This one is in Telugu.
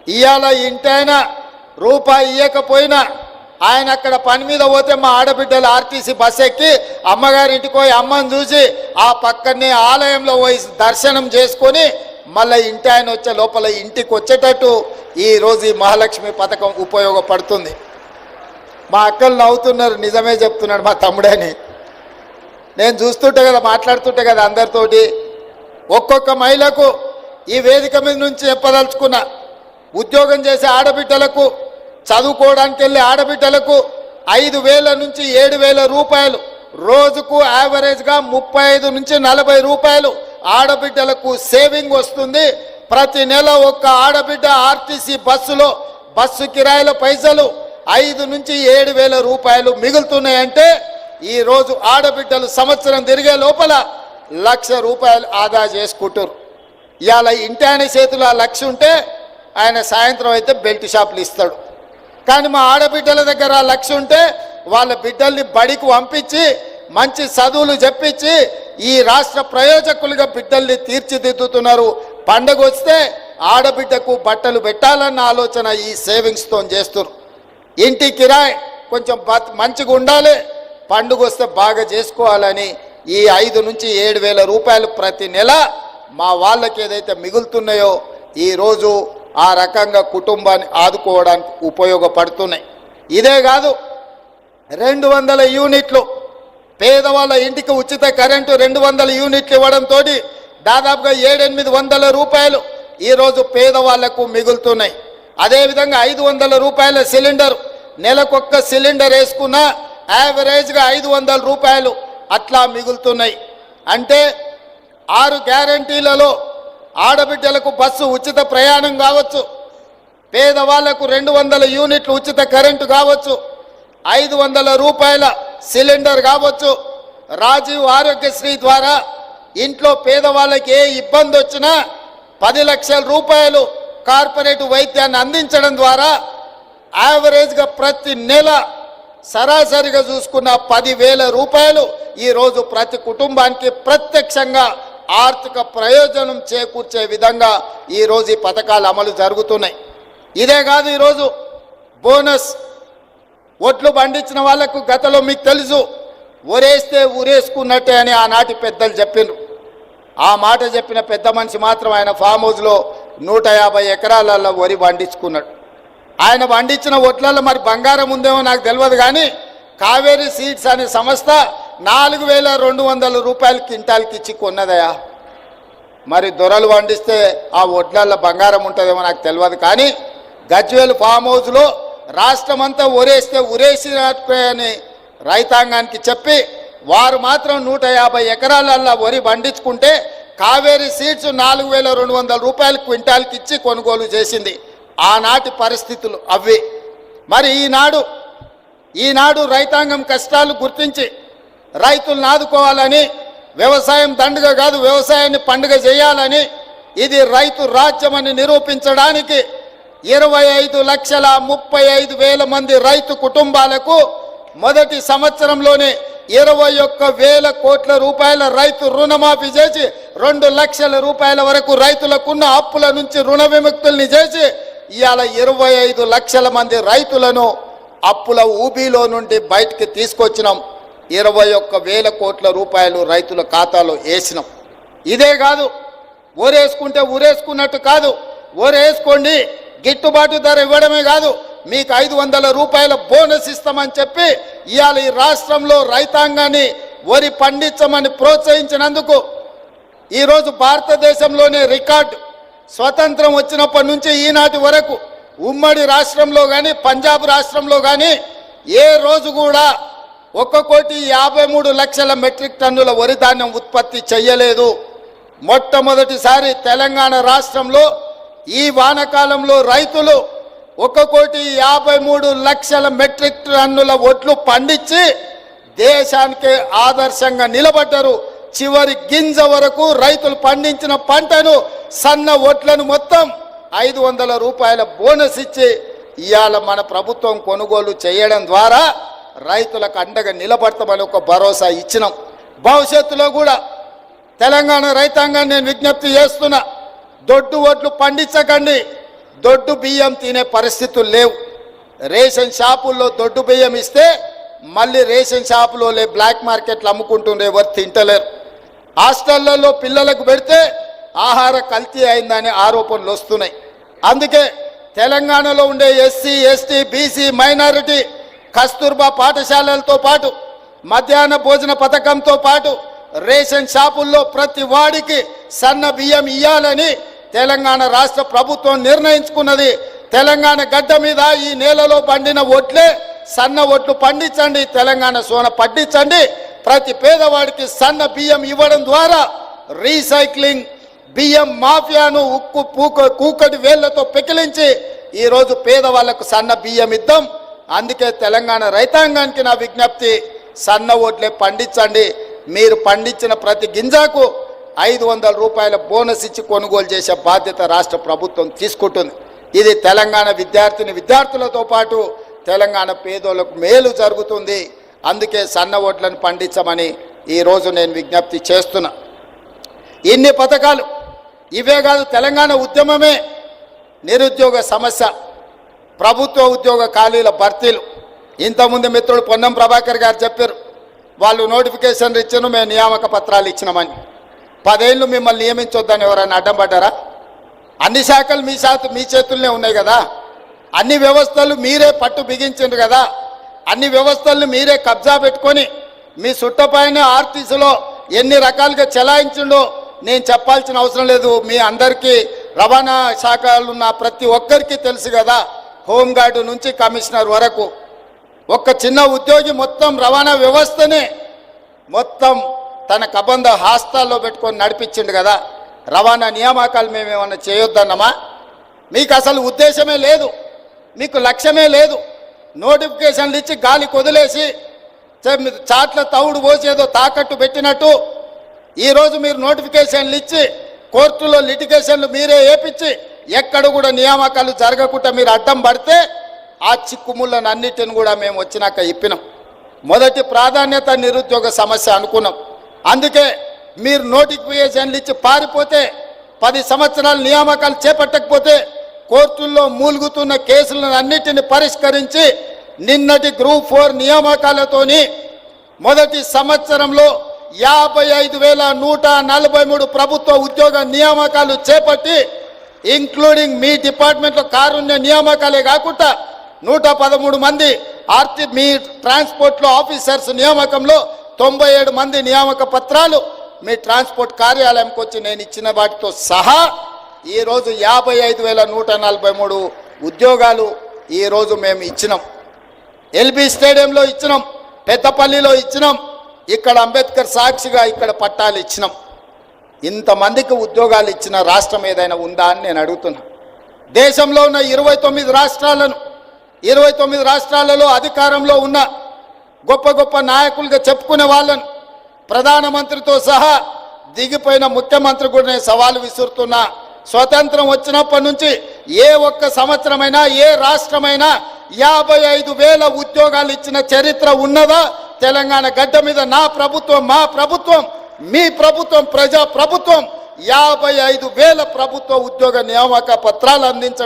ఇవాళ ఇంటైనా రూపాయి ఇవ్వకపోయినా ఆయన అక్కడ పని మీద పోతే మా ఆడబిడ్డలు ఆర్టీసీ బస్ ఎక్కి అమ్మగారింటికి పోయి అమ్మని చూసి ఆ పక్కనే ఆలయంలో పోయి దర్శనం చేసుకొని మళ్ళీ ఇంటి ఆయన వచ్చే లోపల ఇంటికి వచ్చేటట్టు ఈరోజు ఈ మహాలక్ష్మి పథకం ఉపయోగపడుతుంది. మా అక్కలు నవ్వుతున్నారు, నిజమే చెప్తున్నాడు మా తమ్ముడని. నేను చూస్తుంటే కదా, మాట్లాడుతుంటే కదా అందరితోటి. ఒక్కొక్క మహిళకు ఈ వేదిక మీద నుంచి చెప్పదలుచుకున్న, ఉద్యోగం చేసే ఆడబిడ్డలకు, చదువుకోవడానికి వెళ్ళే ఆడబిడ్డలకు 5,000 నుంచి 7,000 రూపాయలు రోజుకు యావరేజ్గా 35 నుంచి 40 రూపాయలు ఆడబిడ్డలకు సేవింగ్ వస్తుంది. ప్రతి నెల ఒక్క ఆడబిడ్డ ఆర్టీసీ బస్సు కిరాయిల పైసలు 5 నుంచి 7,000 రూపాయలు మిగులుతున్నాయంటే ఈరోజు ఆడబిడ్డలు సంవత్సరం తిరిగే లోపల 1,00,000 రూపాయలు ఆదా చేసుకుంటారు. ఇవాళ ఇంటి ఆయన చేతిలో ఆ 1,00,000 ఉంటే ఆయన సాయంత్రం అయితే బెల్ట్ షాపులు ఇస్తాడు. కానీ మా ఆడబిడ్డల దగ్గర 1,00,000 ఉంటే వాళ్ళ బిడ్డల్ని బడికి పంపించి మంచి చదువులు చెప్పించి ఈ రాష్ట్ర ప్రయోజకులుగా బిడ్డల్ని తీర్చిదిద్దుతున్నారు. పండగ వస్తే ఆడబిడ్డకు బట్టలు పెట్టాలన్న ఆలోచన ఈ సేవింగ్స్తో చేస్తున్నారు. ఇంటి కిరాయి కొంచెం మంచిగా ఉండాలి, పండుగ వస్తే బాగా చేసుకోవాలని ఈ 5 నుంచి 7,000 రూపాయలు ప్రతి నెల మా వాళ్ళకి ఏదైతే మిగులుతున్నాయో ఈరోజు ఆ రకంగా కుటుంబాన్ని ఆదుకోవడానికి ఉపయోగపడుతున్నాయి. ఇదే కాదు, 200 యూనిట్లు పేదవాళ్ళ ఇంటికి ఉచిత కరెంటు 200 యూనిట్లు ఇవ్వడంతో దాదాపుగా 700-800 రూపాయలు ఈరోజు పేదవాళ్లకు మిగులుతున్నాయి. అదేవిధంగా 500 రూపాయల సిలిండర్, నెలకొక్క సిలిండర్ వేసుకున్నా యావరేజ్గా 500 రూపాయలు అట్లా మిగులుతున్నాయి. అంటే 6 గ్యారంటీలలో ఆడబిడ్డలకు బస్సు ఉచిత ప్రయాణం కావచ్చు, పేదవాళ్లకు 200 యూనిట్లు ఉచిత కరెంటు కావచ్చు, 500 రూపాయల సిలిండర్ కావచ్చు, రాజీవ్ ఆరోగ్యశ్రీ ద్వారా ఇంట్లో పేదవాళ్ళకి ఏ ఇబ్బంది వచ్చినా 10 లక్షల రూపాయలు కార్పొరేట్ వైద్యాన్ని అందించడం ద్వారా యావరేజ్గా ప్రతి నెల సరాసరిగా చూసుకున్న 10,000 రూపాయలు ఈరోజు ప్రతి కుటుంబానికి ప్రత్యక్షంగా ఆర్థిక ప్రయోజనం చేకూర్చే విధంగా ఈరోజు ఈ పథకాలు అమలు జరుగుతున్నాయి. ఇదే కాదు, ఈరోజు బోనస్ ఒట్లు పండించిన వాళ్లకు గతంలో మీకు తెలుసు, ఒరేస్తే ఊరేసుకున్నట్టే అని ఆనాటి పెద్దలు చెప్పినారు. ఆ మాట చెప్పిన పెద్ద మనిషి మాత్రం ఆయన ఫామ్ హౌస్లో 150 ఎకరాలలో వరి పండించుకున్నాడు. ఆయన పండించిన ఒట్లలో మరి బంగారం ఉందేమో నాకు తెలియదు, కానీ కావేరీ సీడ్స్ అనే సంస్థ 4,200 రూపాయలు క్వింటాల్కి ఇచ్చి కొన్నదయా. మరి దొరలు పండిస్తే ఆ ఒట్లల్లో బంగారం ఉంటుందేమో నాకు తెలియదు, కానీ గజ్వేల్ ఫామ్ హౌస్లో రాష్ట్రమంతా ఒరేస్తే ఉరేసినట్టు అని రైతాంగానికి చెప్పి వారు మాత్రం 150 ఎకరాలల్లో వరి పండించుకుంటే కావేరీ సీడ్స్ 4,200 రూపాయలు క్వింటాల్కి ఇచ్చి కొనుగోలు చేసింది. ఆనాటి పరిస్థితులు అవి. మరి ఈనాడు రైతాంగం కష్టాలు గుర్తించి రైతులను ఆదుకోవాలని, వ్యవసాయం దండుగ కాదు వ్యవసాయాన్ని పండుగ చేయాలని, ఇది రైతు రాజ్యమని నిరూపించడానికి 25,35,000 మంది రైతు కుటుంబాలకు మొదటి సంవత్సరంలోనే 21,000 కోట్ల రూపాయల రైతు రుణమాఫీ చేసి 2 లక్షల రూపాయల వరకు రైతులకున్న అప్పుల నుంచి రుణ విముక్తుల్ని చేసి ఇవాళ 25 లక్షల మంది రైతులను అప్పుల ఊబిలో నుండి బయటికి తీసుకొచ్చినాం. 21,000 కోట్ల రూపాయలు రైతుల ఖాతాలో వేసినాం. ఇదే కాదు, ఊరేసుకుంటే ఊరేసుకున్నట్టు కాదు, ఊరేసుకోండి గిట్టుబాటు ధర ఇవ్వడమే కాదు, మీకు 500 రూపాయల బోనస్ ఇస్తామని చెప్పి ఇవాళ ఈ రాష్ట్రంలో రైతాంగాన్ని వరి పండించమని ప్రోత్సహించినందుకు ఈరోజు భారతదేశంలోనే రికార్డు. స్వతంత్రం వచ్చినప్పటి నుంచి ఈనాటి వరకు ఉమ్మడి రాష్ట్రంలో కానీ పంజాబ్ రాష్ట్రంలో కానీ ఏ రోజు కూడా 1,53,00,000 మెట్రిక్ టన్నుల వరి ధాన్యం ఉత్పత్తి చేయలేదు. మొట్టమొదటిసారి తెలంగాణ రాష్ట్రంలో ఈ వానాకాలంలో రైతులు 1,53,00,000 మెట్రిక్ టన్నుల ఒట్లు పండించి దేశానికే ఆదర్శంగా నిలబడ్డారు. చివరి గింజ వరకు రైతులు పండించిన పంటను, సన్న ఒట్లను మొత్తం 500 రూపాయల బోనస్ ఇచ్చి ఇవాళ మన ప్రభుత్వం కొనుగోలు చేయడం ద్వారా రైతులకు అండగా నిలబడతామని ఒక భరోసా ఇచ్చినాం. భవిష్యత్తులో కూడా తెలంగాణ రైతాంగాన్ని నేను విజ్ఞప్తి చేస్తున్నా, దొడ్డు ఓట్లు పండించకండి, దొడ్డు బియ్యం తినే పరిస్థితులు లేవు. రేషన్ షాపుల్లో దొడ్డు బియ్యం ఇస్తే మళ్ళీ రేషన్ షాపులో బ్లాక్ మార్కెట్లు అమ్ముకుంటుండే, ఎవరు తింటలేరు. హాస్టళ్లలో పిల్లలకు పెడితే ఆహార కల్తీ అయిందనే ఆరోపణలు వస్తున్నాయి. అందుకే తెలంగాణలో ఉండే SC, ST, BC, minority Kasturba పాఠశాలలతో పాటు మధ్యాహ్న భోజన పథకంతో పాటు రేషన్ షాపుల్లో ప్రతి వాడికి సన్న బియ్యం ఇయ్యాలని తెలంగాణ రాష్ట్ర ప్రభుత్వం నిర్ణయించుకున్నది. తెలంగాణ గడ్డ మీద ఈ నేలలో పండిన ఒడ్లే సన్న ఒడ్లు పండించండి, తెలంగాణ సోన పండించండి. ప్రతి పేదవాడికి సన్న బియ్యం ఇవ్వడం ద్వారా రీసైక్లింగ్ బియ్యం మాఫియాను ఉక్కు కూకటి వేళ్లతో పెకిలించి ఈరోజు పేదవాళ్లకు సన్న బియ్యం ఇద్దాం. అందుకే తెలంగాణ రైతాంగానికి నా విజ్ఞప్తి, సన్న ఓట్లే పండించండి. మీరు పండించిన ప్రతి గింజకు 500 రూపాయల బోనస్ ఇచ్చి కొనుగోలు చేసే బాధ్యత రాష్ట్ర ప్రభుత్వం తీసుకుంటుంది. ఇది తెలంగాణ విద్యార్థులతో పాటు తెలంగాణ పేదోళ్లకు మేలు జరుగుతుంది. అందుకే సన్న ఓట్లను పండించమని ఈరోజు నేను విజ్ఞప్తి చేస్తున్నా. ఇన్ని పథకాలు ఇవే కాదు, తెలంగాణ ఉద్యమమే నిరుద్యోగ సమస్య, ప్రభుత్వ ఉద్యోగ ఖాళీల భర్తీలు. ఇంతకుముందు మిత్రుడు పొన్నం ప్రభాకర్ గారు చెప్పారు, వాళ్ళు నోటిఫికేషన్లు ఇచ్చారు, మేము నియామక పత్రాలు ఇచ్చినామని. 10 ఏళ్ళు మిమ్మల్ని నియమించొద్దని ఎవరైనా అడ్డం పడ్డారా? అన్ని శాఖలు మీ చేతుల్లోనే ఉన్నాయి కదా, అన్ని వ్యవస్థలు మీరే పట్టు బిగించారు కదా, అన్ని వ్యవస్థలను మీరే కబ్జా పెట్టుకొని మీ చుట్టపైన ఆర్టీసీలో ఎన్ని రకాలుగా చెలాయించిండో నేను చెప్పాల్సిన అవసరం లేదు. మీ అందరికీ రవాణా శాఖలు ఉన్న ప్రతి ఒక్కరికి తెలుసు కదా, హోంగార్డు నుంచి కమిషనర్ వరకు ఒక్క చిన్న ఉద్యోగి మొత్తం రవాణా వ్యవస్థనే మొత్తం తన కబంధ హాస్తాల్లో పెట్టుకొని నడిపించిండు కదా. రవాణా నియామకాలు మేమేమన్నా చేయొద్దన్నమా? మీకు అసలు ఉద్దేశమే లేదు, మీకు లక్ష్యమే లేదు. నోటిఫికేషన్లు ఇచ్చి గాలి కొదిలేసి చాట్ల తవుడు పోసేదో తాకట్టు పెట్టినట్టు ఈరోజు మీరు నోటిఫికేషన్లు ఇచ్చి కోర్టులో లిటిగేషన్లు మీరే వేపించి ఎక్కడ కూడా నియామకాలు జరగకుండా మీరు అడ్డం పడితే ఆ చిక్కుముళ్ళను అన్నిటిని కూడా మేము వచ్చినాక ఇప్పినాం. మొదటి ప్రాధాన్యత నిరుద్యోగ సమస్య అనుకున్నాం. అందుకే మీరు నోటిఫికేషన్లు ఇచ్చి పారిపోతే 10 సంవత్సరాలు నియామకాలు చేపట్టకపోతే కోర్టుల్లో మూలుగుతున్న కేసులను అన్నిటిని పరిష్కరించి నిన్నటి గ్రూప్ 4 నియామకాలతోని మొదటి సంవత్సరంలో 55,143 ప్రభుత్వ ఉద్యోగ నియామకాలు చేపట్టి ఇంక్లూడింగ్ మీ డిపార్ట్మెంట్లో కారుణ్య నియామకాలే కాకుండా 113 మంది మీ ట్రాన్స్పోర్ట్లో ఆఫీసర్స్ నియామకంలో 97 మంది నియామక పత్రాలు మీ ట్రాన్స్పోర్ట్ కార్యాలయంకి వచ్చి నేను ఇచ్చిన వాటితో సహా ఈరోజు 55,143 ఉద్యోగాలు ఈరోజు మేము ఇచ్చినాం. ఎల్బీ స్టేడియంలో ఇచ్చినాం, పెద్దపల్లిలో ఇచ్చినాం, ఇక్కడ అంబేద్కర్ సాక్షిగా ఇక్కడ పట్టాలు ఇచ్చినాం. ఇంతమందికి ఉద్యోగాలు ఇచ్చిన రాష్ట్రం ఏదైనా ఉందా అని నేను అడుగుతున్నా. దేశంలో ఉన్న 29 రాష్ట్రాలలో అధికారంలో ఉన్న గొప్ప గొప్ప నాయకులుగా చెప్పుకునే వాళ్ళను ప్రధానమంత్రితో సహా దిగిపోయిన ముఖ్యమంత్రి కూడా నేను సవాలు విసురుతున్నా. స్వతంత్రం వచ్చినప్పటి నుంచి ఏ ఒక్క సంవత్సరమైనా ఏ రాష్ట్రమైనా 55,000 ఉద్యోగాలు ఇచ్చిన చరిత్ర ఉన్నదా? తెలంగాణ గడ్డ మీద నా ప్రభుత్వం, మా ప్రభుత్వం, మీ ప్రభుత్వం, ప్రజా ప్రభుత్వం 55,000 ప్రభుత్వ ఉద్యోగ నియామక పత్రాలు అందించడం